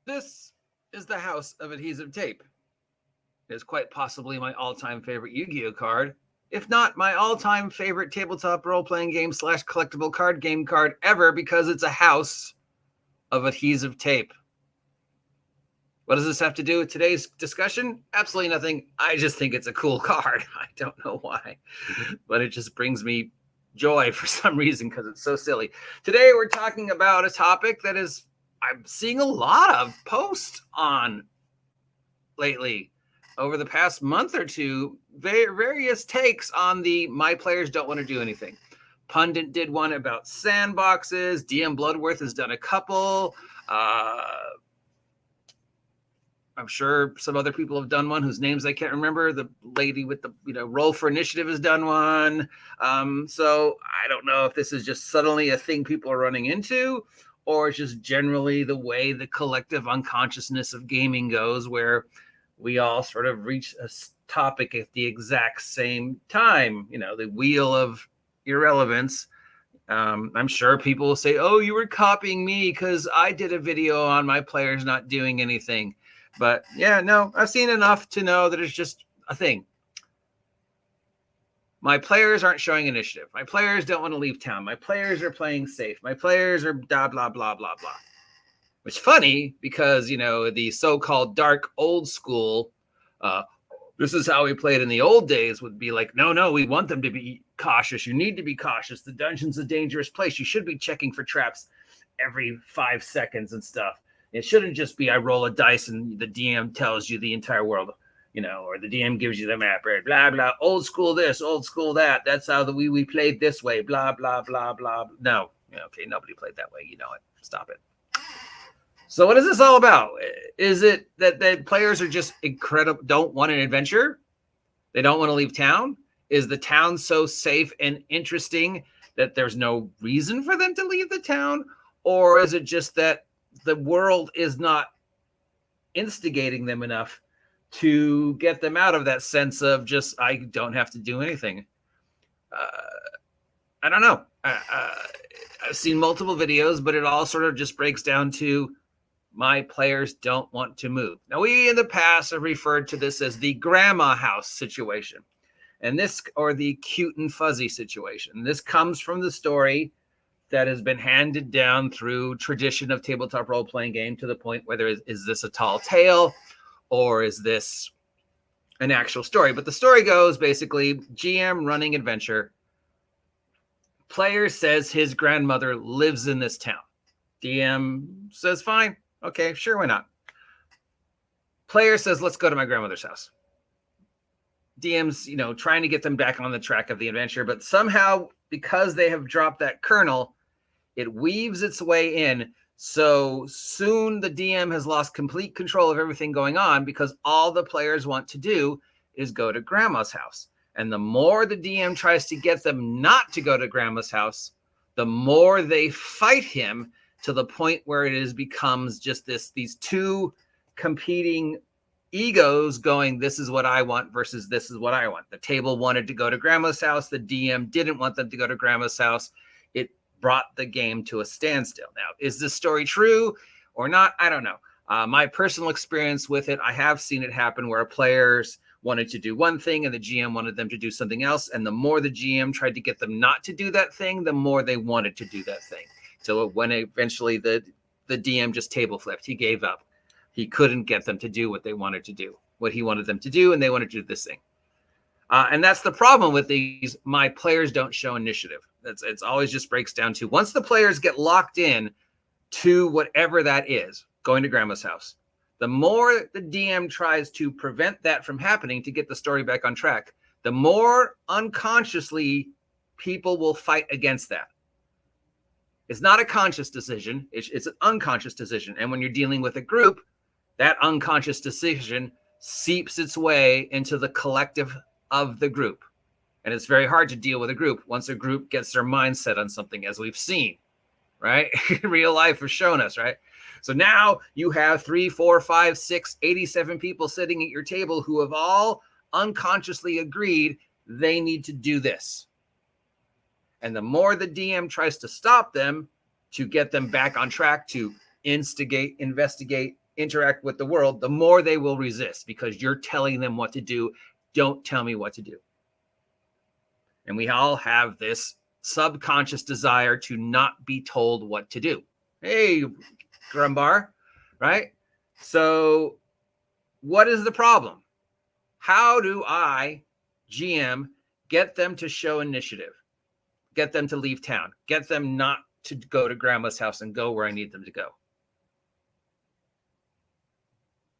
This is the House of Adhesive Tape. It is quite possibly my all-time favorite Yu-Gi-Oh card, if not my all-time favorite tabletop role-playing game / collectible card game card ever, because it's a house of adhesive tape. What does this have to do with today's discussion? Absolutely nothing. I just think it's a cool card. I don't know why, but it just brings me joy for some reason because it's so silly. Today we're talking about a topic that I'm seeing a lot of posts on lately over the past month or two, various takes on the my players don't want to do anything. Pundit did one about sandboxes. DM Bloodworth has done a couple. I'm sure some other people have done one whose names I can't remember. The lady with the Roll for Initiative has done one. So I don't know if this is just suddenly a thing people are running into, or it's just generally the way the collective unconsciousness of gaming goes, where we all sort of reach a topic at the exact same time. The wheel of irrelevance. I'm sure people will say, oh, you were copying me because I did a video on my players not doing anything. But yeah, no, I've seen enough to know that it's just a thing. My players aren't showing initiative. My players don't want to leave town. My players are playing safe. My players are blah, blah, blah, blah, blah. Which is funny because, the so-called dark old school, this is how we played in the old days, would be like, no, we want them to be cautious. You need to be cautious. The dungeon's a dangerous place. You should be checking for traps every 5 seconds and stuff. It shouldn't just be I roll a dice and the DM tells you the entire world, or the DM gives you the map, right? Blah, blah, old school this, old school that. That's how we played this way, blah, blah, blah, blah. No, okay, nobody played that way. You know it. Stop it. So what is this all about? Is it that players are just incredible, don't want an adventure? They don't want to leave town? Is the town so safe and interesting that there's no reason for them to leave the town? Or is it just that the world is not instigating them enough to get them out of that sense of just, I don't have to do anything? I don't know. I've seen multiple videos, but it all sort of just breaks down to my players don't want to move. Now, we in the past have referred to this as the grandma house situation, and this, or the cute and fuzzy situation. This comes from the story that has been handed down through tradition of tabletop role-playing game to the point whether is this a tall tale or is this an actual story? But the story goes basically, GM running adventure. Player says his grandmother lives in this town. DM says, fine. Okay, sure, why not? Player says, let's go to my grandmother's house. DM's, trying to get them back on the track of the adventure, but somehow, because they have dropped that kernel, it weaves its way in. So soon the DM has lost complete control of everything going on because all the players want to do is go to grandma's house. And the more the DM tries to get them not to go to grandma's house, the more they fight him, to the point where it becomes just these two competing egos going, this is what I want versus this is what I want. The table wanted to go to grandma's house. The DM didn't want them to go to grandma's house. It brought the game to a standstill. Now, is this story true or not? I don't know. My personal experience with it, I have seen it happen where players wanted to do one thing and the GM wanted them to do something else. And the more the GM tried to get them not to do that thing, the more they wanted to do that thing. So when eventually the DM just table flipped, he gave up. He couldn't get them to do what they wanted to do, what he wanted them to do, and they wanted to do this thing. And that's the problem with these, my players don't show initiative. It's always just breaks down to, once the players get locked in to whatever that is, going to grandma's house, the more the DM tries to prevent that from happening to get the story back on track, the more unconsciously people will fight against that. It's not a conscious decision. It's an unconscious decision. And when you're dealing with a group, that unconscious decision seeps its way into the collective of the group. And it's very hard to deal with a group once a group gets their mindset on something, as we've seen, right? Real life has shown us, right? So now you have 3, 4, 5, 6, 87 people sitting at your table who have all unconsciously agreed they need to do this. And the more the DM tries to stop them, to get them back on track, to instigate, investigate, interact with the world, the more they will resist because you're telling them what to do. Don't tell me what to do. And we all have this subconscious desire to not be told what to do. Hey, Grumbar, right? So what is the problem? How do I, GM, get them to show initiative? Get them to leave town? Get them not to go to grandma's house and go where I need them to go?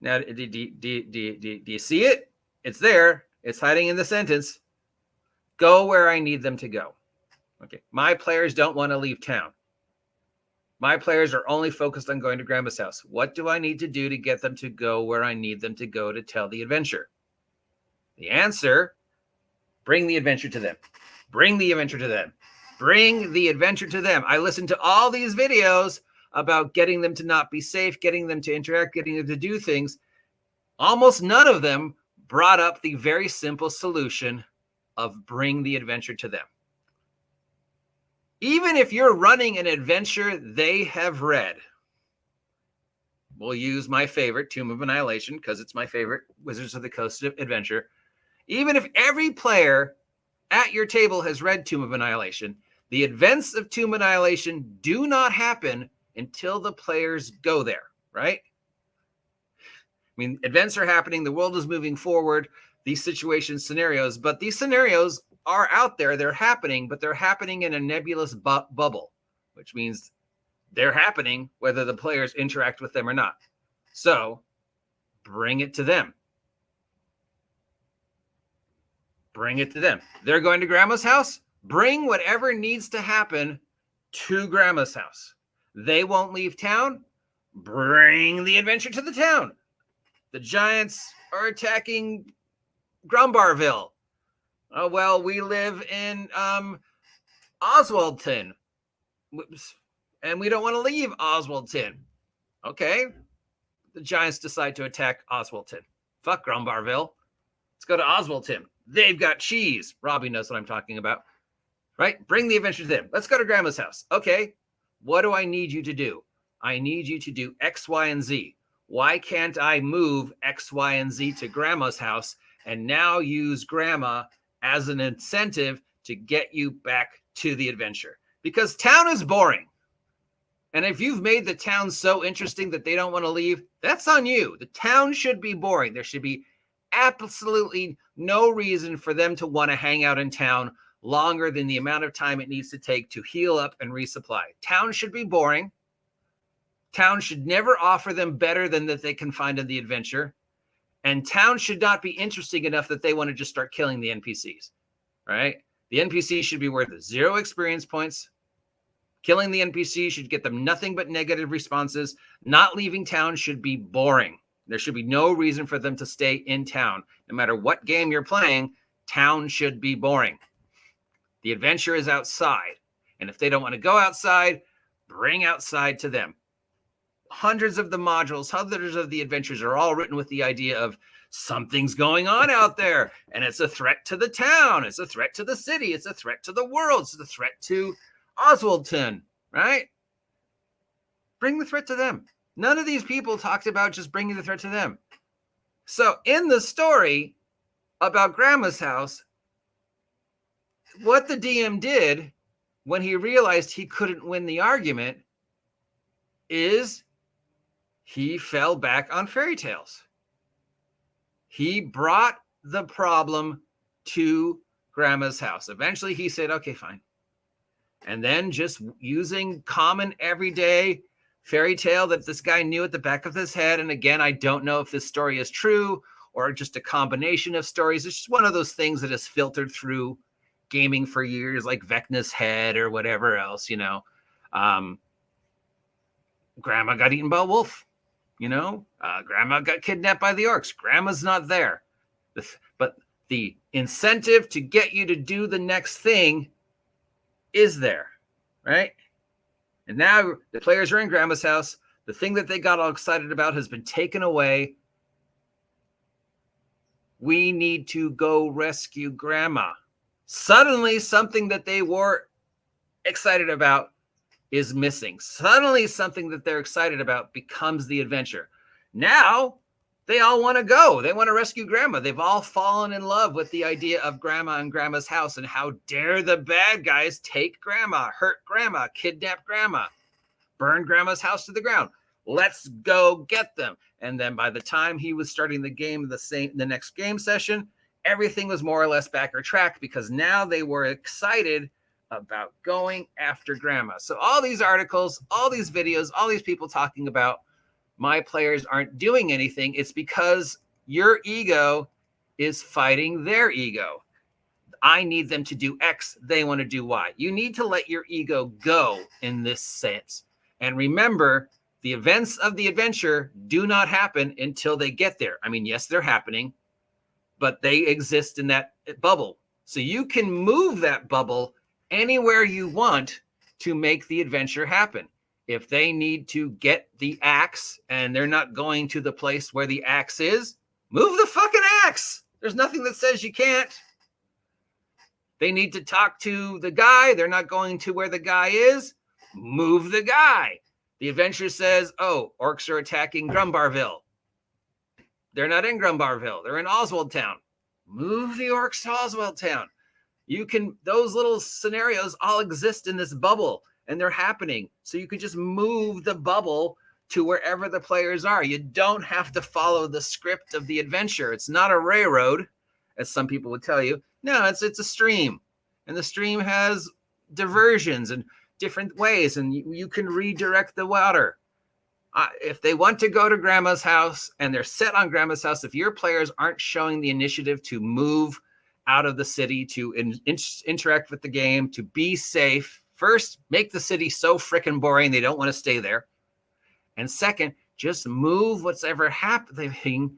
Now, do you see it? It's there. It's hiding in the sentence. Go where I need them to go. Okay. My players don't want to leave town. My players are only focused on going to grandma's house. What do I need to do to get them to go where I need them to go to tell the adventure? The answer, bring the adventure to them. Bring the adventure to them. Bring the adventure to them. I listened to all these videos about getting them to not be safe, getting them to interact, getting them to do things. Almost none of them brought up the very simple solution of bring the adventure to them. Even if you're running an adventure they have read, we'll use my favorite, Tomb of Annihilation, because it's my favorite Wizards of the Coast adventure. Even if every player at your table has read Tomb of Annihilation, the events of Tomb of Annihilation do not happen until the players go there, right? I mean, events are happening, the world is moving forward, these situations, scenarios, but these scenarios are out there, they're happening, but they're happening in a nebulous bubble, which means they're happening whether the players interact with them or not. So bring it to them. Bring it to them. They're going to grandma's house. Bring whatever needs to happen to grandma's house. They won't leave town. Bring the adventure to the town. The giants are attacking Grumbarville. Oh, well, we live in Oswaldton. And we don't want to leave Oswaldton. Okay. The giants decide to attack Oswaldton. Fuck Grumbarville. Let's go to Oswaldton. They've got cheese. Robbie knows what I'm talking about. Right? Bring the adventure to them. Let's go to grandma's house. Okay. What do I need you to do? I need you to do X, Y, and Z. Why can't I move X, Y, and Z to grandma's house and now use grandma as an incentive to get you back to the adventure? Because town is boring. And if you've made the town so interesting that they don't want to leave, that's on you. The town should be boring. There should be absolutely no reason for them to want to hang out in town longer than the amount of time it needs to take to heal up and resupply. Town should be boring. Town should never offer them better than that they can find in the adventure. And town should not be interesting enough that they want to just start killing the NPCs, right? The NPCs should be worth 0 experience points. Killing the NPC should get them nothing but negative responses. Not leaving town should be boring. There should be no reason for them to stay in town. No matter what game you're playing, town should be boring. The adventure is outside. And if they don't want to go outside, bring outside to them. Hundreds of the modules, hundreds of the adventures are all written with the idea of something's going on out there. And it's a threat to the town. It's a threat to the city. It's a threat to the world. It's a threat to Oswaldton, right? Bring the threat to them. None of these people talked about just bringing the threat to them. So in the story about grandma's house, what the DM did when he realized he couldn't win the argument is he fell back on fairy tales. He brought the problem to grandma's house. Eventually he said, okay, fine. And then just using common everyday fairy tale that this guy knew at the back of his head. And again, I don't know if this story is true or just a combination of stories. It's just one of those things that has filtered through gaming for years, like Vecna's Head or whatever else, you know. Grandma got eaten by a wolf, you know. Grandma got kidnapped by the orcs. Grandma's not there. But the incentive to get you to do the next thing is there, right? And now the players are in grandma's house. The thing that they got all excited about has been taken away. We need to go rescue grandma. Suddenly, something that they were excited about is missing. Suddenly, something that they're excited about becomes the adventure. Now they all want to go. They want to rescue Grandma. They've all fallen in love with the idea of Grandma and Grandma's house, and how dare the bad guys take Grandma, hurt Grandma, kidnap Grandma, burn Grandma's house to the ground. Let's go get them. And then by the time he was starting the game, the next game session, everything was more or less back on track, because now they were excited about going after Grandma. So all these articles, all these videos, all these people talking about my players aren't doing anything, it's because your ego is fighting their ego. I need them to do X, they want to do Y. You need to let your ego go in this sense. And remember, the events of the adventure do not happen until they get there. I mean, yes, they're happening, but they exist in that bubble. So you can move that bubble anywhere you want to make the adventure happen. If they need to get the axe and they're not going to the place where the axe is, move the fucking axe. There's nothing that says you can't. They need to talk to the guy. They're not going to where the guy is. Move the guy. The adventure says, oh, orcs are attacking Grumbarville. They're not in Grumbarville. They're in Oswald Town. Move the orcs to Oswald Town. You can, those little scenarios all exist in this bubble, and they're happening. So you can just move the bubble to wherever the players are. You don't have to follow the script of the adventure. It's not a railroad, as some people would tell you. No, it's a stream. And the stream has diversions and different ways, and you can redirect the water. If they want to go to Grandma's house and they're set on Grandma's house, if your players aren't showing the initiative to move out of the city, to interact with the game, to be safe, first, make the city so freaking boring they don't want to stay there. And second, just move what's ever happening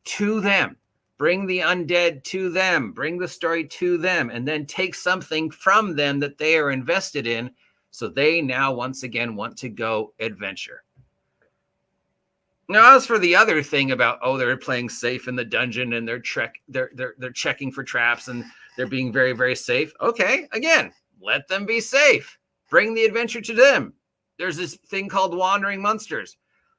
to them. Bring the undead to them. Bring the story to them. And then take something from them that they are invested in, so they now once again want to go adventure. Now, as for the other thing about, oh, they're playing safe in the dungeon and they're checking for traps and they're being very, very safe. Okay, again, let them be safe. Bring the adventure to them. There's this thing called Wandering Monsters.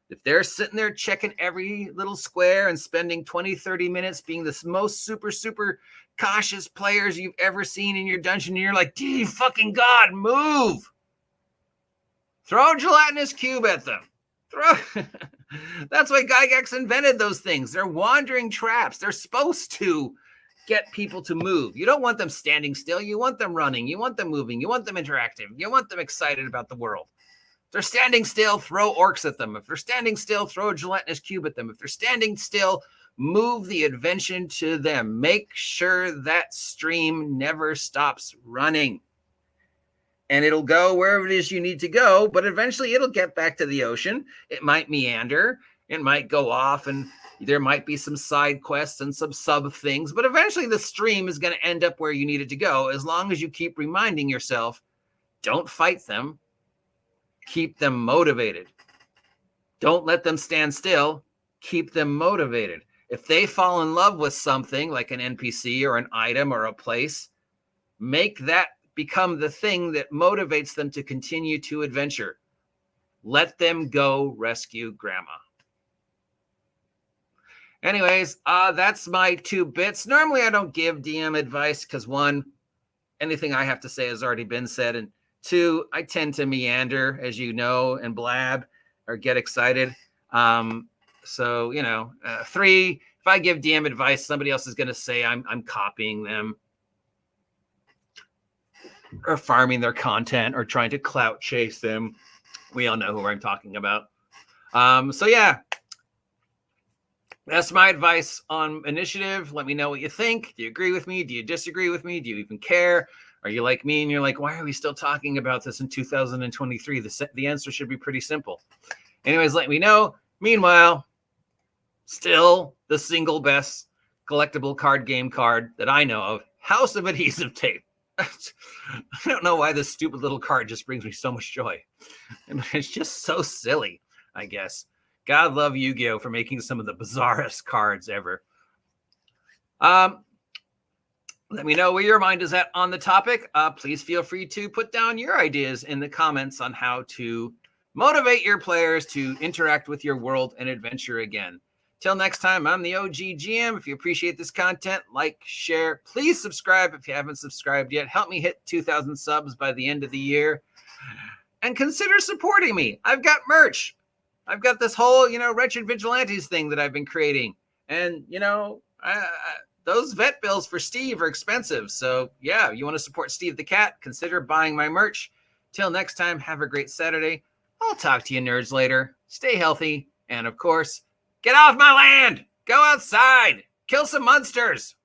If they're sitting there checking every little square and spending 20, 30 minutes being the most super, super cautious players you've ever seen in your dungeon, and you're like, dear fucking God, move. Throw a gelatinous cube at them. That's why Gygax invented those things. They're wandering traps. They're supposed to get people to move. You don't want them standing still. You want them running. You want them moving. You want them interactive. You want them excited about the world. If they're standing still, throw orcs at them. If they're standing still, throw a gelatinous cube at them. If they're standing still, move the invention to them. Make sure that stream never stops running. And it'll go wherever it is you need to go, but eventually it'll get back to the ocean. It might meander. It might go off, and there might be some side quests and some sub things, but eventually the stream is going to end up where you need it to go, as long as you keep reminding yourself, don't fight them. Keep them motivated. Don't let them stand still. Keep them motivated. If they fall in love with something like an NPC or an item or a place, make that become the thing that motivates them to continue to adventure. Let them go rescue Grandma. Anyways, that's my 2 bits. Normally I don't give DM advice because 1, anything I have to say has already been said, and 2, I tend to meander, as you know, and blab or get excited. So, 3, if I give DM advice, somebody else is going to say I'm copying them, or farming their content, or trying to clout chase them. We all know who I'm talking about. So yeah, that's my advice on initiative. Let me know what you think. Do you agree with me? Do you disagree with me? Do you even care? Are you like me and you're like, why are we still talking about this in 2023? The answer should be pretty simple. Anyways, let me know. Meanwhile, still the single best collectible card game card that I know of, House of Adhesive Tape. I don't know why this stupid little card just brings me so much joy. It's just so silly, I guess. God love Yu-Gi-Oh! For making some of the bizarrest cards ever. Let me know where your mind is at on the topic. Please feel free to put down your ideas in the comments on how to Motivate your players to interact with your world and adventure again. Till next time, I'm the OGGM. If you appreciate this content, like, share. Please subscribe if you haven't subscribed yet. Help me hit 2,000 subs by the end of the year. And consider supporting me. I've got merch. I've got this whole, Wretched Vigilantes thing that I've been creating. And, those vet bills for Steve are expensive. So, yeah, you want to support Steve the Cat, consider buying my merch. Till next time, have a great Saturday. I'll talk to you nerds later. Stay healthy. And, of course, get off my land. Go outside. Kill some monsters.